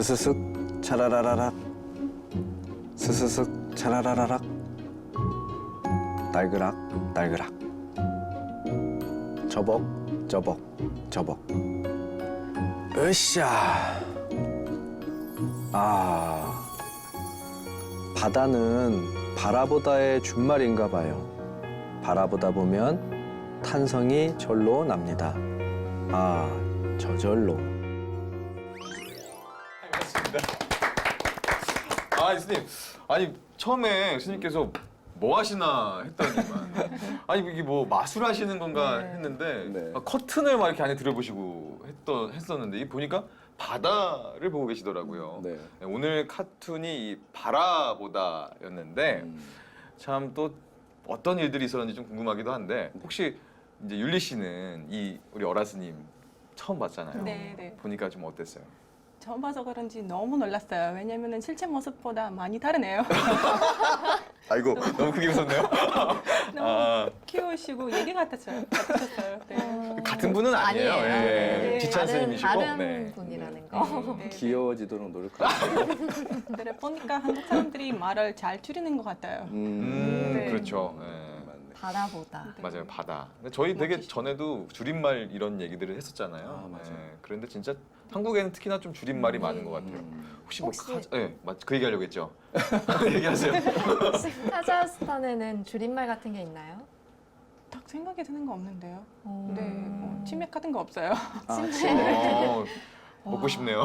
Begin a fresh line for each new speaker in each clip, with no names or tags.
스스슥 차라라라락 스스슥 차라라라락 날그락 날그락 저벅 저벅 저벅 으쌰. 아, 바다는 바라보다의 준말인가 봐요. 바라보다 보면 탄성이 절로 납니다. 아, 저절로.
아, 스님. 아니, 처음에 스님께서 뭐 하시나 했더니만 아니 이게 뭐 마술하시는 건가 했는데
네.
커튼을 막 이렇게 안에 들여보시고 했었는데 이 보니까 바다를 보고 계시더라고요.
네.
오늘 카툰이 이 바라보다였는데 참 또 어떤 일들이 있었는지 좀 궁금하기도 한데 혹시 이제 율리 씨는 이 우리 어라스님 처음 봤잖아요.
네.
보니까 좀 어땠어요?
처음 봐서 그런지 너무 놀랐어요. 왜냐면은 실제 모습보다 많이 다르네요.
아이고 너무 크게 웃었네요.
너무 귀여우시고 얘기 같았어요. 네.
같은 분은 아니에요.
아니에요.
예.
네.
지찬 스님이시고.
다른
네.
분이라는 거.
네.
귀여워지도록 노력하세요.
네, 보니까 한국 사람들이 말을 잘 줄이는 것 같아요. 네.
그렇죠. 예.
바라보다.
네.
맞아요, 바다. 근데 저희 되게
멋지시죠.
전에도 줄임말 이런 얘기들을 했었잖아요.
아, 맞아요.
예. 그런데 진짜 한국에는 특히나 좀 줄임말이 많은 것 같아요. 혹시 뭐 그 얘기하려고 했죠? 얘기하세요.
혹시 카자흐스탄에는 줄임말 같은 게 있나요?
딱 생각이 드는 거 없는데요.
오.
네, 뭐 치맥 같은 거 없어요.
아,
먹고 싶네요.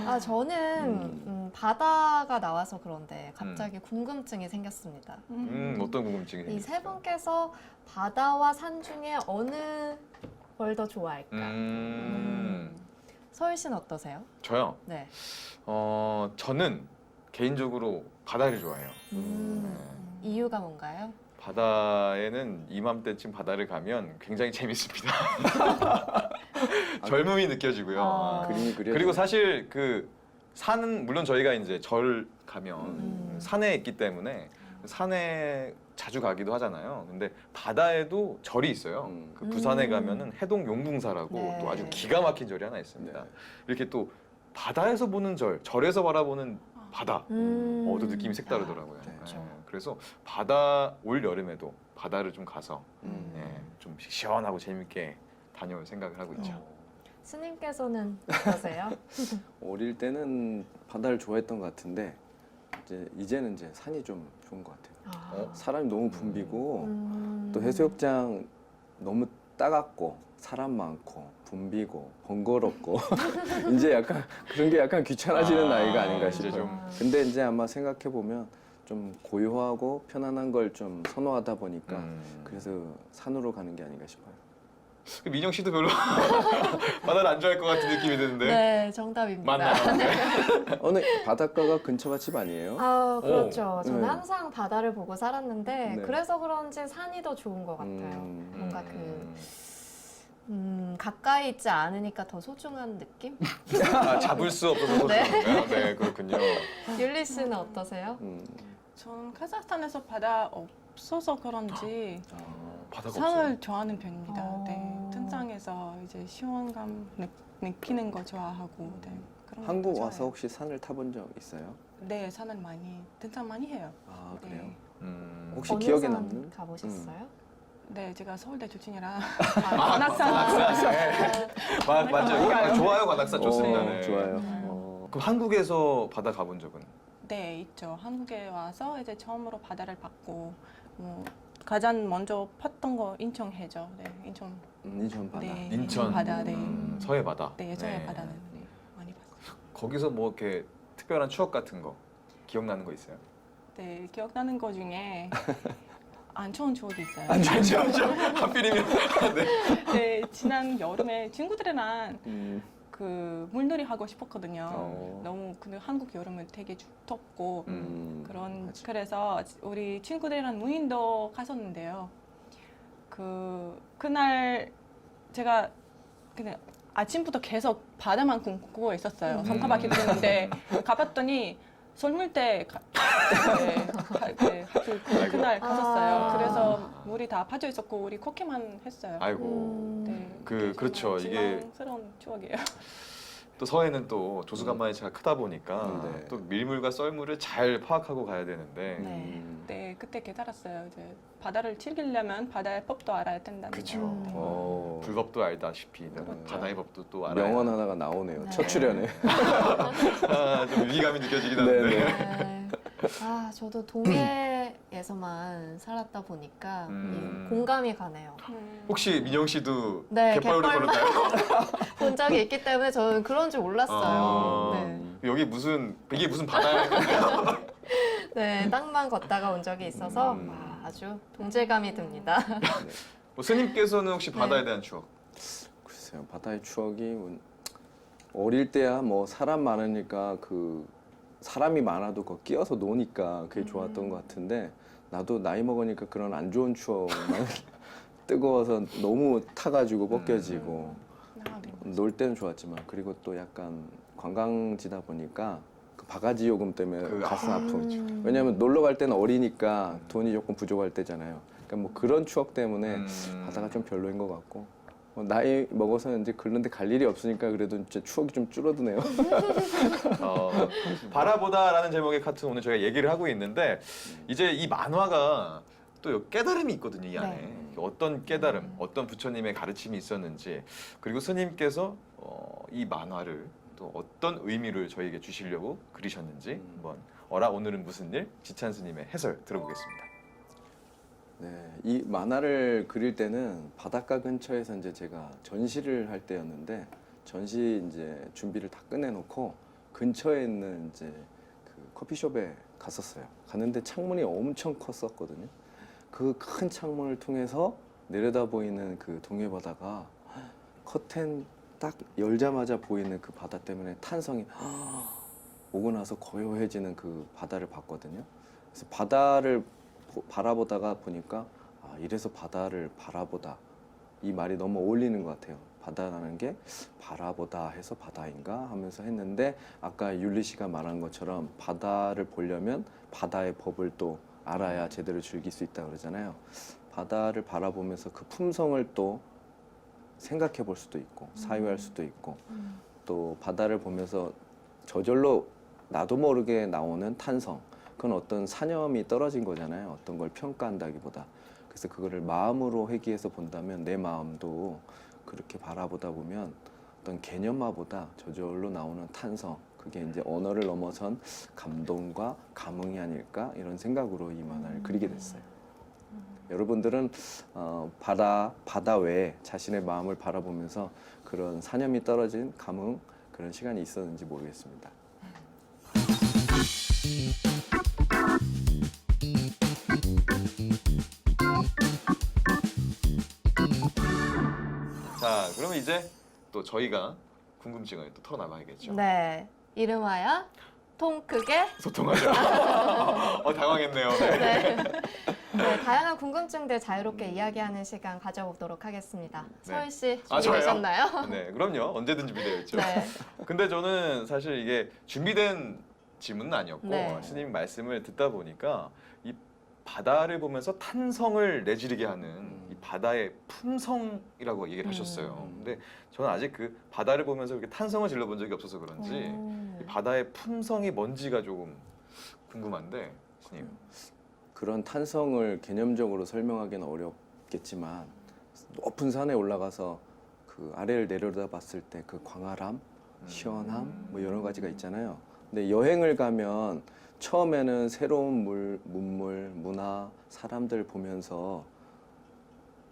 아, 저는 바다가 나와서 그런데 갑자기 궁금증이 생겼습니다.
어떤 궁금증이
이
생겼어요?
세 분께서 바다와 산 중에 어느 걸 더 좋아할까? 서울 씨는 어떠세요?
저요?
네.
저는 개인적으로 바다를 좋아해요.
이유가 뭔가요?
바다에는 이맘때쯤 바다를 가면 굉장히 재밌습니다. 젊음이 느껴지고요.
아.
그림이 그려.
그리고 사실 그 산은 물론 저희가 이제 절 가면 산에 있기 때문에 산에 자주 가기도 하잖아요. 근데 바다에도 절이 있어요. 그 부산에 가면은 해동 용궁사라고
네.
또 아주 기가 막힌 절이 하나 있습니다.
네.
이렇게 또 바다에서 보는 절, 절에서 바라보는 바다. 또 느낌이 색다르더라고요.
그렇죠.
예, 그래서 바다 올 여름에도 바다를 좀 가서 예, 좀 시원하고 재밌게 다녀올 생각을 하고 있죠.
스님께서는 어떠세요?
어릴 때는 바다를 좋아했던 것 같은데 이제는 이제 산이 좀 좋은 것 같아요.
아.
사람이 너무 붐비고 또 해수욕장 너무 따갑고 사람 많고 붐비고 번거롭고 이제 약간 그런 게 약간 귀찮아지는 나이가 아닌가
이제
싶어요.
좀
근데 이제 아마 생각해 보면 좀 고요하고 편안한 걸 좀 선호하다 보니까 그래서 산으로 가는 게 아닌가 싶어요.
민영 씨도 별로 바다를 안 좋아할 것 같은 느낌이 드는데
네, 정답입니다.
맞나요? 네.
어느 바닷가가 근처가 집 아니에요?
아, 그렇죠. 저는
네.
항상 바다를 보고 살았는데
네.
그래서 그런지 산이 더 좋은 것 같아요. 뭔가 가까이 있지 않으니까 더 소중한 느낌?
잡을 수 없어서
네.
그런가요? 네, 그렇군요.
율리 씨는 어떠세요?
저는 카자흐스탄에서 바다 없어서 그런지
바다가
산을
없어요.
좋아하는 편입니다. 네, 등산에서 이제 시원감 느끼는 거 좋아하고 네, 그런
한국
거
와서
좋아해요.
혹시 산을 타본 적 있어요?
네, 산을 많이 등산 많이 해요.
아 그래요?
네.
혹시
어느
기억에
산
남는?
가보셨어요?
네, 제가 서울대 출신이라
관악산.
맞아요. 좋아요, 관악산 좋습니다. 네.
좋아요.
그럼 한국에서 바다 가본 적은?
네, 있죠. 한국에 와서 이제 처음으로 바다를 봤고 가장 먼저 팠던 거 인천 해죠. 네, 인천.
인천 바다.
네,
인천
바다. 네.
서해 바다.
네, 서해
네.
바다는 네, 많이 봤어요.
거기서 뭐 이렇게 특별한 추억 같은 거 기억나는 거 있어요?
네, 기억나는 거 중에 안 좋은 추억이 있어요.
안좋죠 하필이면. 네.
네, 지난 여름에 친구들이랑 그 물놀이 하고 싶었거든요. 너무 근데 한국 여름은 되게 덥고 그래서 우리 친구들이랑 무인도 갔었는데요. 그날 제가 그냥 아침부터 계속 바다만 꿈꾸고 있었어요. 삼타바퀴 돌렸는데 가봤더니 설물대 그날 갔었어요. 그래서 물이 다 빠져 있었고 우리 코끼만 했어요.
아이고.
네,
그렇죠. 이게
실망스러운 추억이에요.
또 서해는 또 조수간만의 차가 크다 보니까
네.
또 밀물과 썰물을 잘 파악하고 가야 되는데
네. 네, 그때 깨달았어요. 이제 바다를 즐기려면 바다의 법도 알아야 된다는
그쵸.
거. 네.
불법도 알다시피
그렇죠.
바다의 법도 또 알아야
명언 하나가 나오네요.
네.
첫 출연에.
좀 위기감이 느껴지긴 하는데
네네.
아, 저도 동해에서만 살았다 보니까 이 공감이 가네요.
혹시 민영 씨도
네,
갯벌을
갯벌만
걸었나요?
본 적이 있기 때문에 저는 그런 줄 몰랐어요. 네.
여기 이게 무슨 바다야?
네, 땅만 걷다가 온 적이 있어서 와, 아주 동질감이 듭니다.
뭐 스님께서는 혹시 바다에
네.
대한 추억?
글쎄요, 바다의 추억이 어릴 때야 뭐 사람 많으니까 그 사람이 많아도 거 끼어서 노니까 그게 좋았던 것 같은데 나도 나이 먹으니까 그런 안 좋은 추억만 뜨거워서 너무 타가지고 벗겨지고
아, 네.
놀 때는 좋았지만 그리고 또 약간 관광지다 보니까 그 바가지 요금 때문에 가슴 아프죠. 왜냐하면 놀러 갈 때는 어리니까 돈이 조금 부족할 때잖아요. 그러니까 뭐 그런 추억 때문에 바다가 좀 별로인 것 같고 나이 먹어서 이제 그런데 갈 일이 없으니까 그래도 진짜 추억이 좀 줄어드네요.
바라보다라는 제목의 카툰 오늘 저희가 얘기를 하고 있는데 이제 이 만화가 또 깨달음이 있거든요 이 안에.
네.
어떤 깨달음, 어떤 부처님의 가르침이 있었는지 그리고 스님께서 이 만화를 또 어떤 의미를 저희에게 주시려고 그리셨는지 한번 어라 오늘은 무슨 일? 지찬 스님의 해설 들어보겠습니다.
네, 이 만화를 그릴 때는 바닷가 근처에서 이제 제가 전시를 할 때였는데 전시 이제 준비를 다 끝내놓고 근처에 있는 이제 그 커피숍에 갔었어요. 갔는데 창문이 엄청 컸었거든요. 그 큰 창문을 통해서 내려다 보이는 그 동해 바다가 커튼 딱 열자마자 보이는 그 바다 때문에 탄성이 오고 나서 고요해지는 그 바다를 봤거든요. 그래서 바다를 바라보다가 보니까 아, 이래서 바다를 바라보다 이 말이 너무 어울리는 것 같아요. 바다라는 게 바라보다 해서 바다인가 하면서 했는데 아까 율리 씨가 말한 것처럼 바다를 보려면 바다의 법을 또 알아야 제대로 즐길 수 있다 그러잖아요. 바다를 바라보면서 그 품성을 또 생각해 볼 수도 있고 사유할 수도 있고 또 바다를 보면서 저절로 나도 모르게 나오는 탄성 그건 어떤 사념이 떨어진 거잖아요. 어떤 걸 평가한다기보다. 그래서 그거를 마음으로 회귀해서 본다면 내 마음도 그렇게 바라보다 보면 어떤 개념화보다 저절로 나오는 탄성 그게 이제 언어를 넘어선 감동과 감흥이 아닐까 이런 생각으로 이 만화를 그리게 됐어요. 여러분들은 바다 외에 자신의 마음을 바라보면서 그런 사념이 떨어진 감흥 그런 시간이 있었는지 모르겠습니다.
자, 그러면 이제 또 저희가 궁금증을 또 털어나가야겠죠.
네, 이름하여 통 크게
소통하죠. 당황했네요. 네.
네. 네, 다양한 궁금증들 자유롭게 이야기하는 시간 가져보도록 하겠습니다.
네.
서울 씨
아, 저요?
준비되셨나요?
네, 그럼요. 언제든 준비되어 있죠.
네.
근데 저는 사실 이게 준비된 질문은 아니었고
네.
스님 말씀을 듣다 보니까 이 바다를 보면서 탄성을 내지르게 하는 이 바다의 품성이라고 얘기를 하셨어요. 근데 저는 아직 그 바다를 보면서 이렇게 탄성을 질러본 적이 없어서 그런지 이 바다의 품성이 뭔지가 조금 궁금한데 스님.
그런 탄성을 개념적으로 설명하기는 어렵겠지만 높은 산에 올라가서 그 아래를 내려다 봤을 때 그 광활함, 시원함 뭐 여러 가지가 있잖아요. 근데 여행을 가면 처음에는 새로운 문물, 문화, 사람들 보면서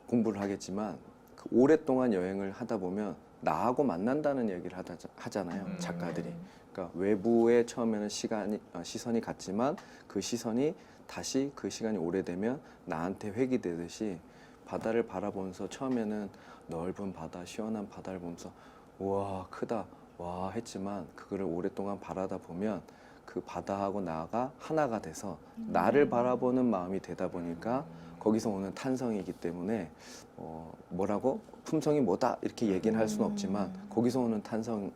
공부를 하겠지만 그 오랫동안 여행을 하다 보면 나하고 만난다는 얘기를 하잖아요. 작가들이. 그러니까 외부에 처음에는 시선이 갔지만 그 시선이 다시 그 시간이 오래되면 나한테 회귀되듯이 바다를 바라보면서 처음에는 넓은 바다, 시원한 바다를 보면서 우와 크다, 와 했지만 그거를 오랫동안 바라다 보면 그 바다하고 나가 하나가 돼서 나를 바라보는 마음이 되다 보니까 거기서 오는 탄성이기 때문에 뭐라고 품성이 뭐다 이렇게 얘기는 할 수는 없지만 거기서 오는 탄성인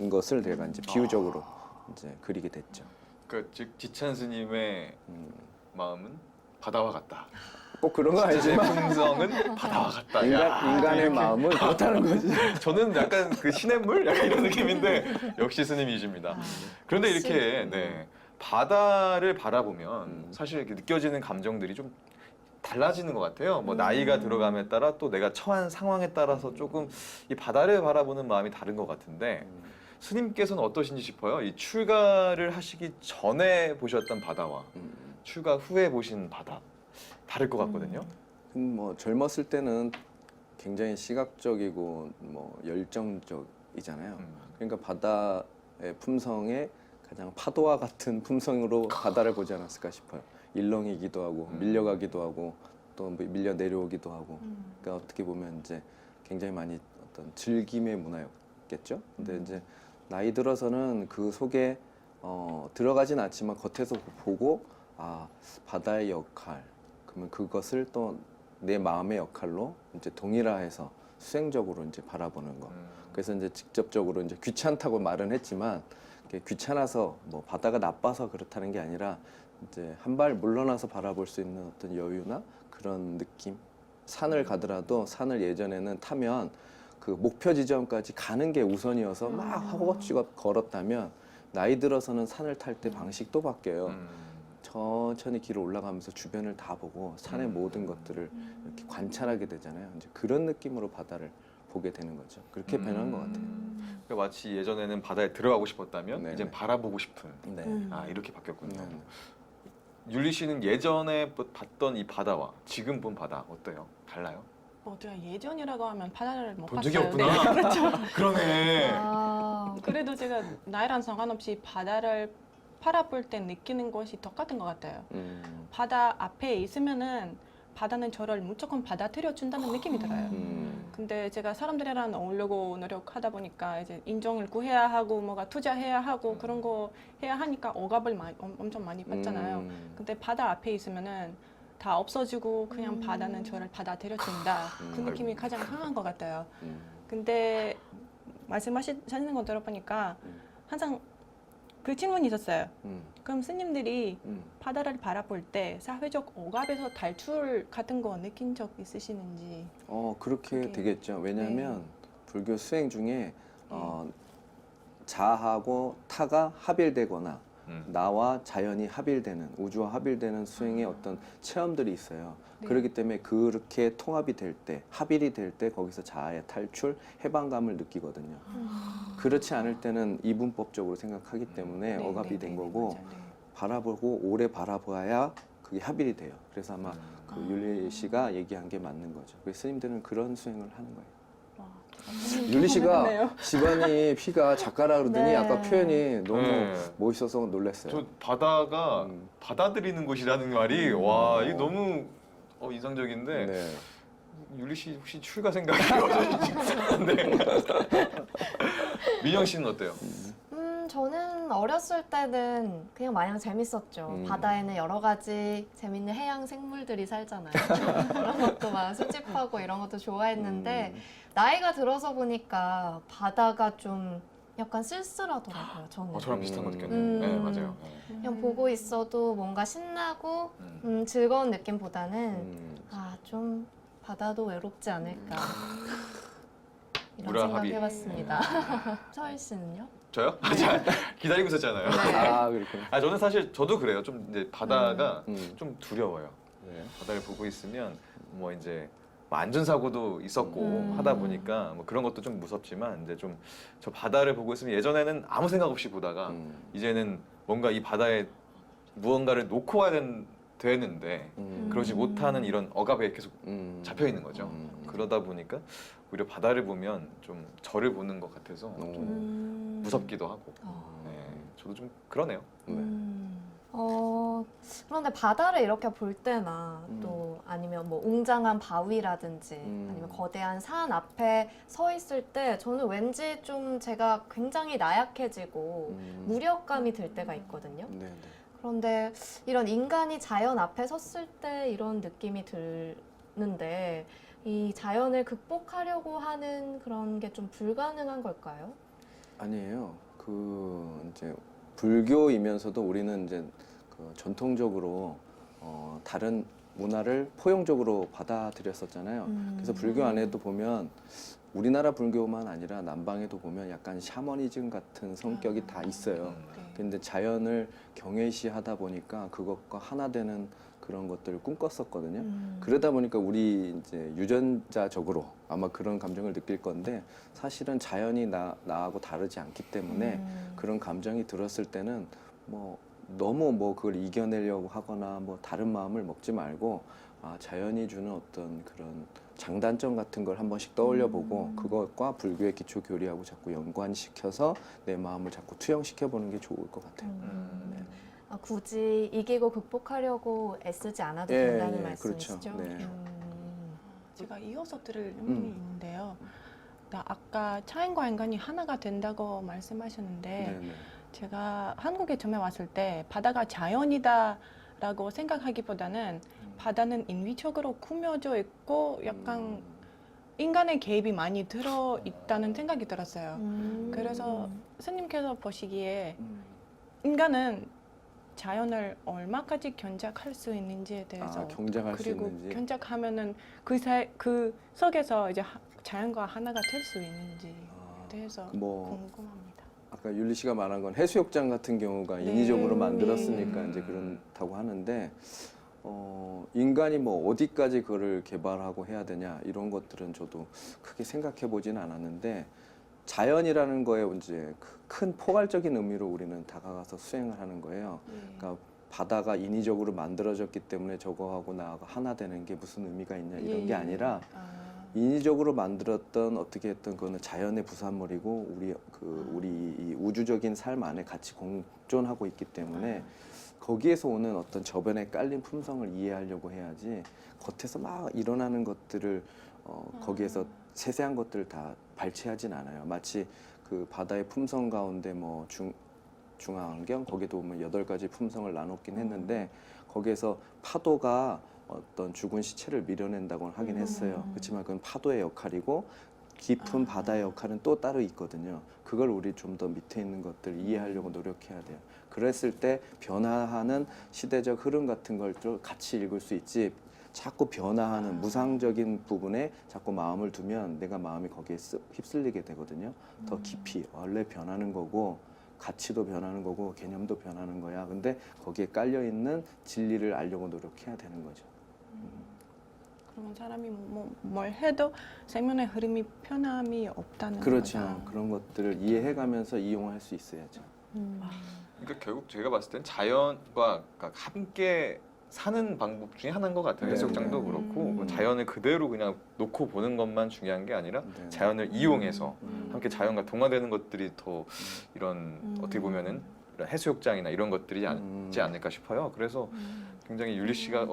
것을 내가 이제 비유적으로 이제 그리게 됐죠.
그 즉 지찬 스님의 마음은 바다와 같다.
꼭 그런 건
제
아니지만
품성은 바다와 같다. 야,
인간의
이렇게.
마음은 그렇다는 거지.
저는 약간 그 신의 물 약간 이런 느낌인데 역시 스님이십니다. 그런데
역시.
이렇게 네, 바다를 바라보면 사실 이렇게 느껴지는 감정들이 좀 달라지는 것 같아요. 뭐 나이가 들어감에 따라 또 내가 처한 상황에 따라서 조금 이 바다를 바라보는 마음이 다른 것 같은데 스님께서는 어떠신지 싶어요. 이 출가를 하시기 전에 보셨던 바다와 출가 후에 보신 바다 다를 것 같거든요.
뭐 젊었을 때는 굉장히 시각적이고 뭐 열정적이잖아요. 그러니까 바다의 품성에 가장 파도와 같은 품성으로 바다를 보지 않았을까 싶어요. 일렁이기도 하고 밀려가기도 하고 또 밀려 내려오기도 하고. 그러니까 어떻게 보면 이제 굉장히 많이 어떤 즐김의 문화였겠죠. 근데 이제 나이 들어서는 그 속에 들어가진 않지만 겉에서 보고 아 바다의 역할 그러면 그것을 또 내 마음의 역할로 이제 동일화해서 수행적으로 이제 바라보는 거. 그래서 이제 직접적으로 이제 귀찮다고 말은 했지만 귀찮아서 뭐 바다가 나빠서 그렇다는 게 아니라 이제 한 발 물러나서 바라볼 수 있는 어떤 여유나 그런 느낌. 산을 가더라도 산을 예전에는 타면 그 목표 지점까지 가는 게 우선이어서 막 허겁지겁 걸었다면 나이 들어서는 산을 탈 때 방식도 바뀌어요. 천천히 길을 올라가면서 주변을 다 보고 산의 모든 것들을 이렇게 관찰하게 되잖아요. 이제 그런 느낌으로 바다를 보게 되는 거죠. 그렇게 변한 것 같아요.
그러니까 마치 예전에는 바다에 들어가고 싶었다면
네네.
이제 바라보고 싶은
네.
아 이렇게 바뀌었군요.
네.
율리 씨는 예전에 봤던 이 바다와 지금 본 바다 어때요? 달라요?
제가 예전이라고 하면 바다를 못
본
봤어요.
적이 없구나.
네, 그렇죠.
그러네.
아,
그래도 제가 나이랑 상관없이 바다를 바라볼 때 느끼는 것이 똑같은 것 같아요. 바다 앞에 있으면은 바다는 저를 무조건 받아들여 준다는 느낌이 들어요. 근데 제가 사람들이랑 어울려고 노력하다 보니까 이제 인정을 구해야 하고 뭐가 투자해야 하고 그런 거 해야 하니까 억압을 엄청 많이 받잖아요. 근데 바다 앞에 있으면은 다 없어지고 그냥 바다는 저를 받아들여 준다. 그 느낌이 가장 강한 것 같아요. 근데 말씀하시는 거 들어보니까 항상 그 질문이 있었어요. 그럼 스님들이 바다를 바라볼 때 사회적 억압에서 탈출 같은 거 느낀 적 있으시는지?
그렇게
그게-
되겠죠. 왜냐하면 불교 수행 중에 자하고 타가 합일되거나 나와 자연이 합일되는 우주와 합일되는 수행의 어떤 체험들이 있어요.
네.
그렇기 때문에 그렇게 통합이 될 때, 합일이 될 때 거기서 자아의 탈출, 해방감을 느끼거든요. 그렇지 않을 때는 이분법적으로 생각하기 때문에
네,
억압이
네,
된
네,
거고
맞아요. 네.
바라보고 오래 바라봐야 그게 합일이 돼요. 그래서 아마 그 율리 씨가 얘기한 게 맞는 거죠. 그래서 스님들은 그런 수행을 하는 거예요.
와,
율리 씨가
네요.
집안이 피가 작가라 그러더니
네.
아까 표현이 너무
네.
멋있어서 놀랐어요.
저 바다가 받아들이는 곳이라는 말이 와 이게 너무 인상적인데
네.
율리 씨 혹시 출가 생각이 어떠신지? 네. 민영 씨는 어때요?
저는 어렸을 때는 그냥 마냥 재밌었죠. 바다에는 여러 가지 재밌는 해양 생물들이 살잖아요. 그런 것도 막 수집하고 이런 것도 좋아했는데 나이가 들어서 보니까 바다가 좀 약간 쓸쓸하더라고요. 저는.
저랑 비슷한 거 느꼈네요.
음.
네 맞아요.
그냥 보고 있어도 뭔가 신나고 즐거운 느낌보다는 좀 바다도 외롭지 않을까 이런
무라
생각
합의.
해봤습니다. 서일 씨는요?
저요? 기다리고 있었잖아요.
아 그렇군요.
저는 사실 저도 그래요. 좀 이제 바다가 좀 두려워요.
네.
바다를 보고 있으면 뭐 이제 뭐 안전사고도 있었고 하다 보니까 뭐 그런 것도 좀 무섭지만 이제 좀 저 바다를 보고 있으면 예전에는 아무 생각 없이 보다가 이제는 뭔가 이 바다에 무언가를 놓고 와야 되는데 그러지 못하는 이런 억압에 계속 잡혀 있는 거죠. 그러다 보니까 오히려 바다를 보면 좀 저를 보는 것 같아서 좀 무섭기도 하고 네, 저도 좀 그러네요.
그런데 바다를 이렇게 볼 때나 또 아니면 뭐 웅장한 바위라든지 아니면 거대한 산 앞에 서 있을 때 저는 왠지 좀 제가 굉장히 나약해지고 무력감이 들 때가 있거든요.
네, 네.
그런데 이런 인간이 자연 앞에 섰을 때 이런 느낌이 드는데 이 자연을 극복하려고 하는 그런 게 좀 불가능한 걸까요?
아니에요. 그 이제 불교이면서도 우리는 이제 그 전통적으로 다른 문화를 포용적으로 받아들였었잖아요. 그래서 불교 안에도 보면 우리나라 불교만 아니라 남방에도 보면 약간 샤머니즘 같은 성격이 다 있어요.
네.
근데 자연을 경외시하다 보니까 그것과 하나 되는 그런 것들을 꿈꿨었거든요. 그러다 보니까 우리 이제 유전자적으로 아마 그런 감정을 느낄 건데 사실은 자연이 나하고 다르지 않기 때문에 그런 감정이 들었을 때는 뭐 너무 뭐 그걸 이겨내려고 하거나 뭐 다른 마음을 먹지 말고 자연이 주는 어떤 그런 장단점 같은 걸 한 번씩 떠올려보고 그것과 불교의 기초 교리하고 자꾸 연관시켜서 내 마음을 자꾸 투영시켜보는 게 좋을 것 같아요. 네.
굳이 이기고 극복하려고 애쓰지 않아도
예,
된다는
예,
말씀이시죠?
그렇죠. 네.
제가 이어서 들을 질문이 있는데요. 아까 자연과 인간이 하나가 된다고 말씀하셨는데
네.
제가 한국에 처음에 왔을 때 바다가 자연이다라고 생각하기보다는 바다는 인위적으로 꾸며져 있고 약간 인간의 개입이 많이 들어 있다는 생각이 들었어요. 그래서 스님께서 보시기에 인간은 자연을 얼마까지 견작할 수 있는지에 대해서
경작할 수
그리고
있는지.
견작하면은 그 속에서 이제 자연과 하나가 될 수 있는지에 대해서
뭐
궁금합니다.
아까 율리 씨가 말한 건 해수욕장 같은 경우가
네.
인위적으로 만들었으니까
네.
이제 그렇다고 하는데 인간이 뭐 어디까지 그거를 개발하고 해야 되냐 이런 것들은 저도 크게 생각해 보진 않았는데 자연이라는 거에 이제 큰 포괄적인 의미로 우리는 다가가서 수행을 하는 거예요. 그러니까 바다가 인위적으로 만들어졌기 때문에 저거하고 나하고 하나 되는 게 무슨 의미가 있냐 이런 게 아니라 인위적으로 만들었던 어떻게 했던 그거는 자연의 부산물이고 우리 이 우주적인 삶 안에 같이 공존하고 있기 때문에 거기에서 오는 어떤 저변에 깔린 품성을 이해하려고 해야지 겉에서 막 일어나는 것들을 거기에서 세세한 것들을 다 발췌하진 않아요. 마치 그 바다의 품성 가운데 뭐 중앙안경 거기도 보면 8가지 품성을 나눴긴 했는데 거기에서 파도가 어떤 죽은 시체를 밀어낸다고 하긴 했어요. 그렇지만 그건 파도의 역할이고 깊은 바다의 역할은 또 따로 있거든요. 그걸 우리 좀 더 밑에 있는 것들 이해하려고 노력해야 돼요. 그랬을 때 변화하는 시대적 흐름 같은 걸 좀 같이 읽을 수 있지 자꾸 변화하는 무상적인 부분에 자꾸 마음을 두면 내가 마음이 거기에 휩쓸리게 되거든요. 더 깊이 원래 변하는 거고 가치도 변하는 거고 개념도 변하는 거야. 근데 거기에 깔려 있는 진리를 알려고 노력해야 되는 거죠.
그러면 사람이 뭘 해도 생명의 흐름이 편함이 없다는
그렇죠.
거죠.
그런 것들을 이해해가면서 이용할 수 있어야죠.
그러니까 결국 제가 봤을 땐 자연과 함께 사는 방법 중에 하나인 것 같아요.
네,
해수욕장도
네.
그렇고 뭐 자연을 그대로 그냥 놓고 보는 것만 중요한 게 아니라
네.
자연을 이용해서 함께 자연과 동화되는 것들이 더 이런 어떻게 보면은 이런 해수욕장이나 이런 것들이 있지 않을까 싶어요. 그래서 굉장히 율리 씨가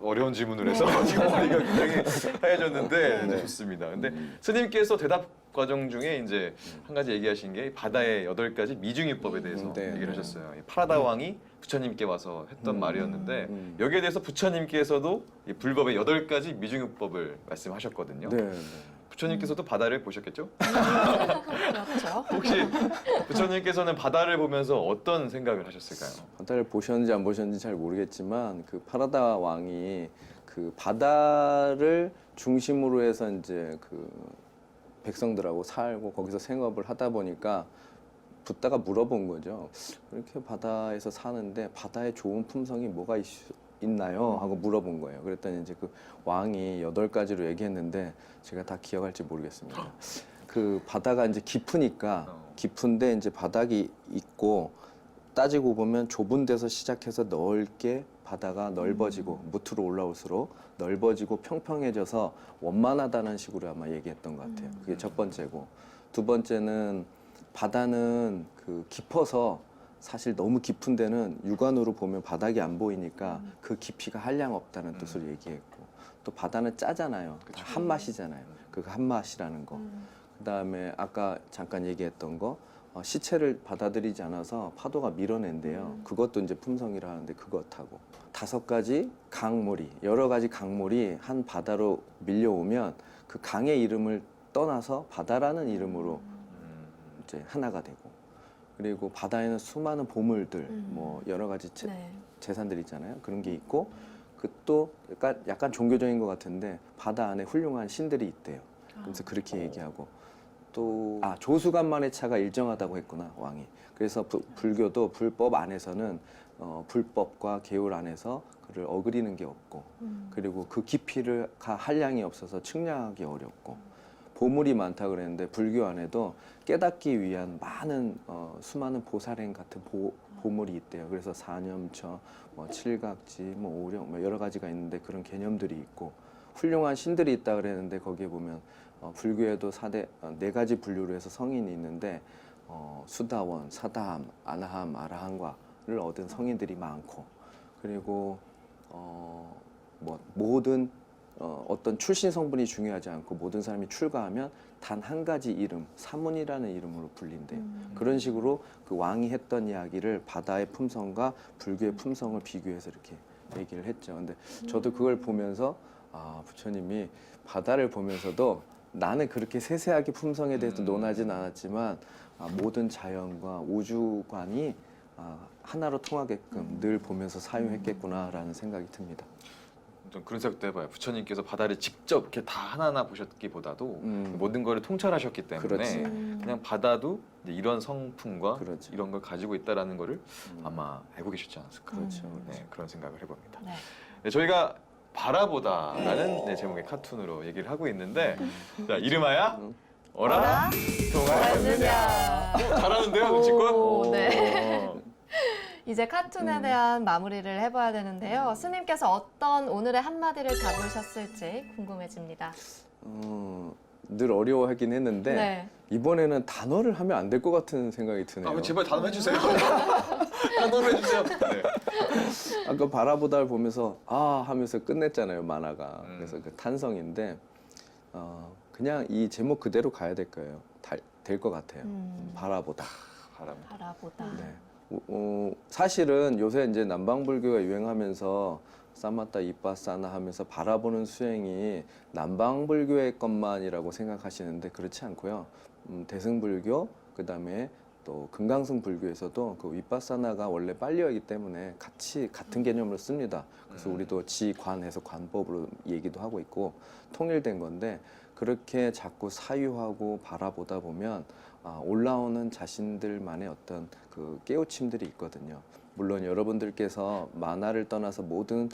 어려운 질문을 해서 지금 머리가 굉장히 하얘졌는데
네.
좋습니다. 근데 스님께서 대답 과정 중에 이제 한 가지 얘기하신 게 바다의 8가지 미중유법에 대해서
네.
얘기를 하셨어요. 이 파라다 왕이 부처님께 와서 했던 말이었는데 여기에 대해서 부처님께서도 이 불법의 8가지 미중유법을 말씀하셨거든요.
네.
부처님께서도 바다를 보셨겠죠?
그렇죠.
혹시 부처님께서는 바다를 보면서 어떤 생각을 하셨을까요?
바다를 보셨는지 안 보셨는지 잘 모르겠지만 그 파라다 왕이 그 바다를 중심으로 해서 이제 그 백성들하고 살고 거기서 생업을 하다 보니까 붓다가 물어본 거죠. 이렇게 바다에서 사는데 바다에 좋은 품성이 뭐가 있나요? 하고 물어본 거예요. 그랬더니 이제 그 왕이 8가지로 얘기했는데 제가 다 기억할지 모르겠습니다. 그 바다가 이제 깊은데 이제 바닥이 있고 따지고 보면 좁은 데서 시작해서 넓게 바다가 넓어지고 무트로 올라올수록 넓어지고 평평해져서 원만하다는 식으로 아마 얘기했던 것 같아요. 그게 첫 번째고 두 번째는 바다는 그 깊어서 사실 너무 깊은 데는 육안으로 보면 바닥이 안 보이니까 그 깊이가 한량 없다는 뜻으로 얘기했고 또 바다는 짜잖아요. 다 한 맛이잖아요. 그 한 맛이라는 거. 그다음에 아까 잠깐 얘기했던 거 시체를 받아들이지 않아서 파도가 밀어낸대요. 그것도 이제 품성이라 하는데 그것하고 5가지 강물이 여러 가지 강물이 한 바다로 밀려오면 그 강의 이름을 떠나서 바다라는 이름으로 이제 하나가 되고 그리고 바다에는 수많은 보물들 뭐 여러 가지 재산들 있잖아요. 그런 게 있고 그또 약간 종교적인 것 같은데 바다 안에 훌륭한 신들이 있대요. 그래서 그렇게 얘기하고 또 조수간만의 차가 일정하다고 했구나 왕이. 그래서 불교도 불법 안에서는 불법과 계율 안에서 그를 어그리는 게 없고 그리고 그 깊이를 한량이 없어서 측량하기 어렵고 보물이 많다 그랬는데 불교 안에도 깨닫기 위한 많은 수많은 보살행 같은 보물이 있대요. 그래서 사념처, 뭐 칠각지, 뭐 오령, 뭐 여러 가지가 있는데 그런 개념들이 있고 훌륭한 신들이 있다 그랬는데 거기에 보면 불교에도 네 가지 분류로 해서 성인이 있는데 수다원, 사다함, 아나함, 아라함과를 얻은 성인들이 많고 그리고 뭐 모든 어떤 출신 성분이 중요하지 않고 모든 사람이 출가하면 단 한 가지 이름, 사문이라는 이름으로 불린대요. 그런 식으로 그 왕이 했던 이야기를 바다의 품성과 불교의 품성을 비교해서 이렇게 얘기를 했죠. 근데 저도 그걸 보면서 부처님이 바다를 보면서도 나는 그렇게 세세하게 품성에 대해서 논하진 않았지만 모든 자연과 우주관이 하나로 통하게끔 늘 보면서 사유했겠구나라는 생각이 듭니다.
좀 그런 생각도 해봐요. 부처님께서 바다를 직접 이렇게 다 하나하나 보셨기보다도 모든 거를 통찰하셨기 때문에
그렇지.
그냥 바다도 이제 이런 성품과
그렇죠.
이런 걸 가지고 있다라는 거를 아마 알고 계셨지 않았을까.
그렇죠.
네, 그런 생각을 해봅니다.
네.
네, 저희가 바라보다라는 네, 제목의 카툰으로 얘기를 하고 있는데 자, 이름하여 어라
뭐였느냐.
잘하는데요, 눈치껏?
오, 네.
어.
이제 카툰에 대한 마무리를 해봐야 되는데요. 스님께서 어떤 오늘의 한마디를 잡으셨을지 궁금해집니다.
늘 어려워하긴 했는데
네.
이번에는 단어를 하면 안 될 것 같은 생각이 드네요.
제발 단어 해주세요. 단어로 해주세요. 네.
아까 바라보다를 보면서 하면서 끝냈잖아요 만화가. 그래서 그 탄성인데 그냥 이 제목 그대로 가야 될 거예요. 될 것 같아요. 바라보다.
바라보다.
네. 사실은 요새 이제 남방불교가 유행하면서 사마타 이빠사나 하면서 바라보는 수행이 남방불교의 것만이라고 생각하시는데 그렇지 않고요. 대승불교 그다음에 또 금강승 불교에서도 그 위빠사나가 원래 빨리어이기 때문에 같은 개념으로 씁니다. 그래서 우리도 지관해서 관법으로 얘기도 하고 있고 통일된 건데 그렇게 자꾸 사유하고 바라보다 보면 올라오는 자신들만의 어떤 그 깨우침들이 있거든요. 물론 여러분들께서 만화를 떠나서 모든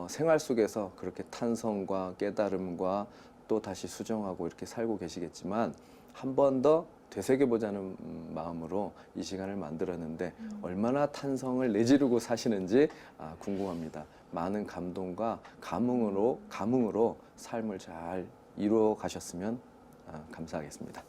생활 속에서 그렇게 탄성과 깨달음과 또 다시 수정하고 이렇게 살고 계시겠지만 한 번 더 되새겨보자는 마음으로 이 시간을 만들었는데 얼마나 탄성을 내지르고 사시는지 궁금합니다. 많은 감동과 감흥으로 삶을 잘 이루어 가셨으면 감사하겠습니다.